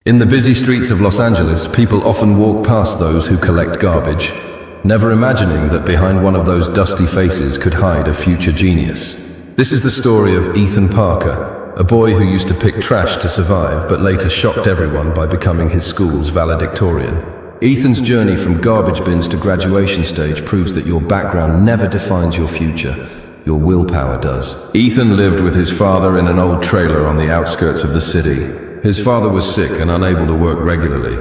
In the busy streets of Los Angeles, people often walk past those who collect garbage, never imagining that behind one of those dusty faces could hide a future genius. This is the story of Ethan Parker, a boy who used to pick trash to survive but later shocked everyone by becoming his school's valedictorian. Ethan's journey from garbage bins to graduation stage proves that your background never defines your future. Your willpower does. Ethan lived with his father in an old trailer on the outskirts of the city. His father was sick and unable to work regularly.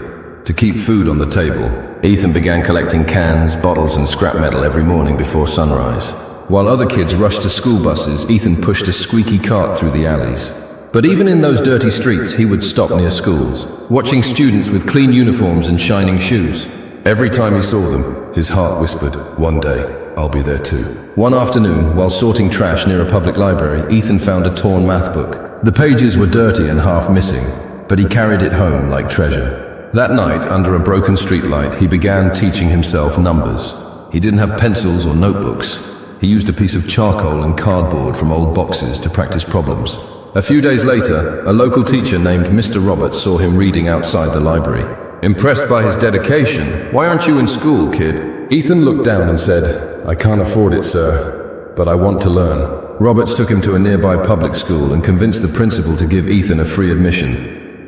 To keep food on the table, Ethan began collecting cans, bottles, and scrap metal every morning before sunrise. While other kids rushed to school buses, Ethan pushed a squeaky cart through the alleys. But even in those dirty streets, he would stop near schools, watching students with clean uniforms and shining shoes. Every time he saw them, his heart whispered, "One day, I'll be there too." One afternoon, while sorting trash near a public library, Ethan found a torn math book. The pages were dirty and half missing, but he carried it home like treasure. That night, under a broken streetlight, he began teaching himself numbers. He didn't have pencils or notebooks. He used a piece of charcoal and cardboard from old boxes to practice problems. A few days later, a local teacher named Mr. Roberts saw him reading outside the library. Impressed by his dedication, "Why aren't you in school, kid?" Ethan looked down and said, "I can't afford it, sir, but I want to learn." Roberts took him to a nearby public school and convinced the principal to give Ethan a free admission.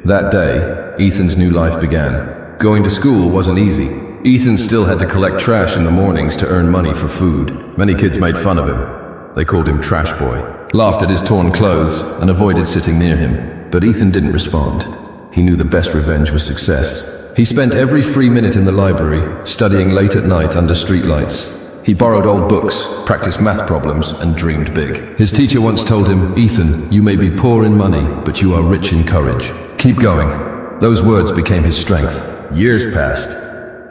That day, Ethan's new life began. Going to school wasn't easy. Ethan still had to collect trash in the mornings to earn money for food. Many kids made fun of him. They called him Trash Boy, laughed at his torn clothes, and avoided sitting near him. But Ethan didn't respond. He knew the best revenge was success. He spent every free minute in the library, studying late at night under streetlights. He borrowed old books, practiced math problems, and dreamed big. His teacher once told him, "Ethan, you may be poor in money, but you are rich in courage. Keep going." Those words became his strength. Years passed.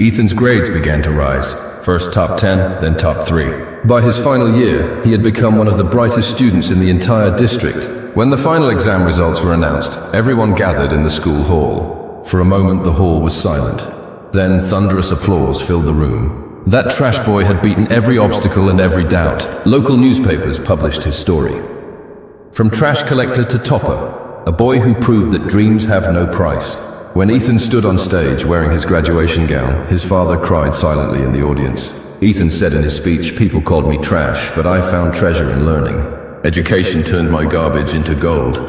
Ethan's grades began to rise. First top 10, then top 3. By his final year, he had become one of the brightest students in the entire district. When the final exam results were announced, everyone gathered in the school hall. For a moment, the hall was silent. Then thunderous applause filled the room. That trash boy had beaten every obstacle and every doubt. Local newspapers published his story. From trash collector to topper, a boy who proved that dreams have no price. When Ethan stood on stage wearing his graduation gown, his father cried silently in the audience. Ethan said in his speech, "People called me trash, but I found treasure in learning. Education turned my garbage into gold."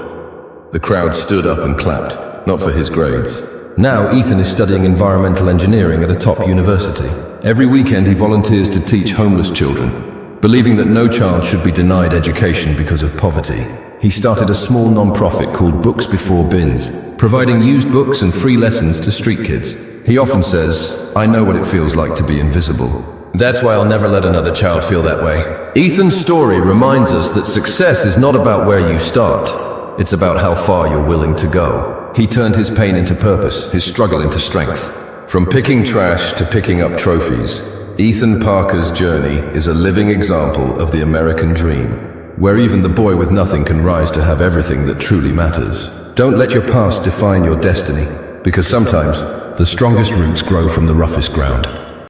The crowd stood up and clapped, not for his grades. Now Ethan is studying environmental engineering at a top university. Every weekend he volunteers to teach homeless children, believing that no child should be denied education because of poverty. He started a small non-profit called Books Before Bins, providing used books and free lessons to street kids. He often says, "I know what it feels like to be invisible. That's why I'll never let another child feel that way." Ethan's story reminds us that success is not about where you start. It's about how far you're willing to go. He turned his pain into purpose, his struggle into strength. From picking trash to picking up trophies, Ethan Parker's journey is a living example of the American dream, where even the boy with nothing can rise to have everything that truly matters. Don't let your past define your destiny, because sometimes the strongest roots grow from the roughest ground.